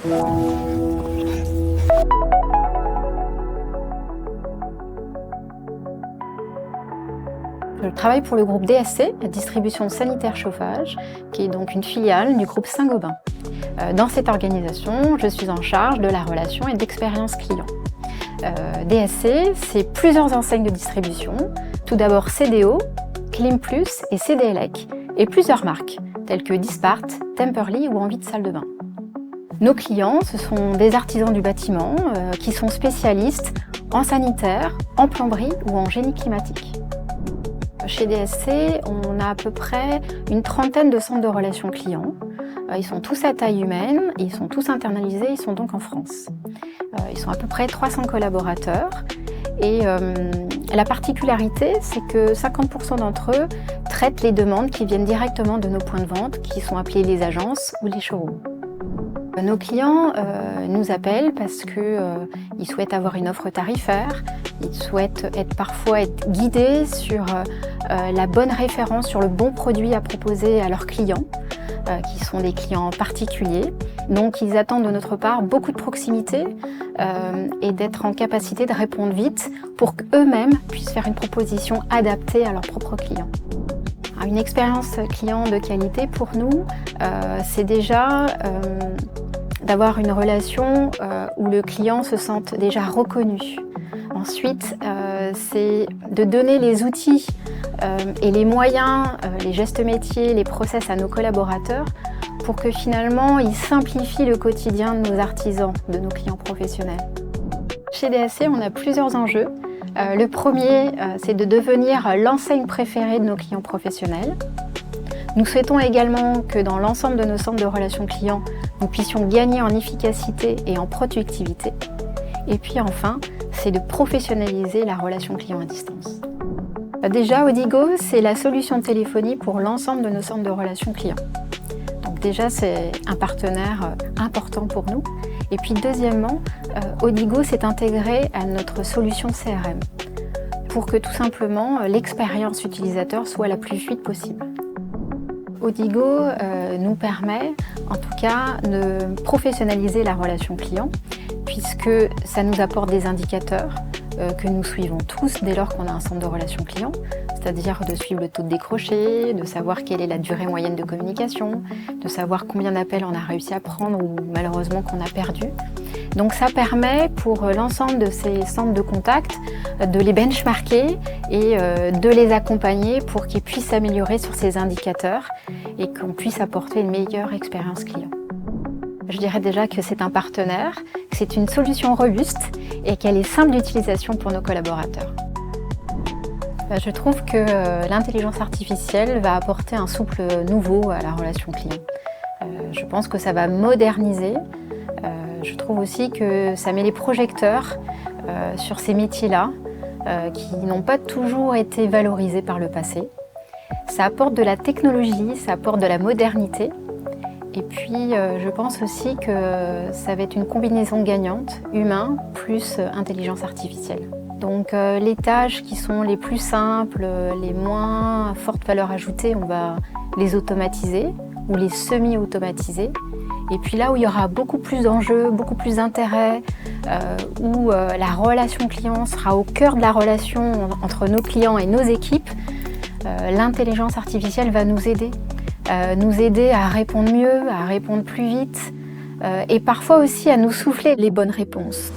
Je travaille pour le groupe DSC, la distribution sanitaire chauffage, qui est donc une filiale du groupe Saint-Gobain. Dans cette organisation, je suis en charge de la relation et d'expérience client. DSC, c'est plusieurs enseignes de distribution, tout d'abord CDO, Climplus et CDLEC, et plusieurs marques, telles que Dispart, Temperley ou Envie de salle de bain. Nos clients, ce sont des artisans du bâtiment qui sont spécialistes en sanitaire, en plomberie ou en génie climatique. Chez DSC, on a à peu près une trentaine de centres de relations clients. Ils sont tous à taille humaine, ils sont tous internalisés, ils sont donc en France. Ils sont à peu près 300 collaborateurs et la particularité, c'est que 50% d'entre eux traitent les demandes qui viennent directement de nos points de vente, qui sont appelés les agences ou les showrooms. Nos clients nous appellent parce qu'ils souhaitent avoir une offre tarifaire, ils souhaitent parfois être guidés sur la bonne référence, sur le bon produit à proposer à leurs clients, qui sont des clients particuliers. Donc ils attendent de notre part beaucoup de proximité et d'être en capacité de répondre vite pour qu'eux-mêmes puissent faire une proposition adaptée à leurs propres clients. Une expérience client de qualité pour nous, c'est déjà d'avoir une relation où le client se sente déjà reconnu. Ensuite, c'est de donner les outils et les moyens, les gestes métiers, les process à nos collaborateurs pour que finalement ils simplifient le quotidien de nos artisans, de nos clients professionnels. Chez DSC, on a plusieurs enjeux. Le premier, c'est de devenir l'enseigne préférée de nos clients professionnels. Nous souhaitons également que dans l'ensemble de nos centres de relations clients, nous puissions gagner en efficacité et en productivité. Et puis enfin, c'est de professionnaliser la relation client à distance. Déjà, Odigo, c'est la solution de téléphonie pour l'ensemble de nos centres de relations clients. Donc déjà, c'est un partenaire important pour nous. Et puis deuxièmement, Odigo s'est intégré à notre solution CRM pour que tout simplement l'expérience utilisateur soit la plus fluide possible. Odigo nous permet en tout cas de professionnaliser la relation client puisque ça nous apporte des indicateurs que nous suivons tous dès lors qu'on a un centre de relations clients, c'est-à-dire de suivre le taux de décroché, de savoir quelle est la durée moyenne de communication, de savoir combien d'appels on a réussi à prendre ou malheureusement qu'on a perdu. Donc ça permet pour l'ensemble de ces centres de contact de les benchmarker et de les accompagner pour qu'ils puissent s'améliorer sur ces indicateurs et qu'on puisse apporter une meilleure expérience client. Je dirais déjà que c'est un partenaire, que c'est une solution robuste et qu'elle est simple d'utilisation pour nos collaborateurs. Je trouve que l'intelligence artificielle va apporter un souffle nouveau à la relation client. Je pense que ça va moderniser. Je trouve aussi que ça met les projecteurs sur ces métiers-là qui n'ont pas toujours été valorisés par le passé. Ça apporte de la technologie, ça apporte de la modernité. Et puis, je pense aussi que ça va être une combinaison gagnante, humain plus intelligence artificielle. Donc, les tâches qui sont les plus simples, les moins forte valeur ajoutée, on va les automatiser ou les semi-automatiser. Et puis là où il y aura beaucoup plus d'enjeux, beaucoup plus d'intérêt, où la relation client sera au cœur de la relation entre nos clients et nos équipes, l'intelligence artificielle va nous aider à répondre mieux, à répondre plus vite et parfois aussi à nous souffler les bonnes réponses.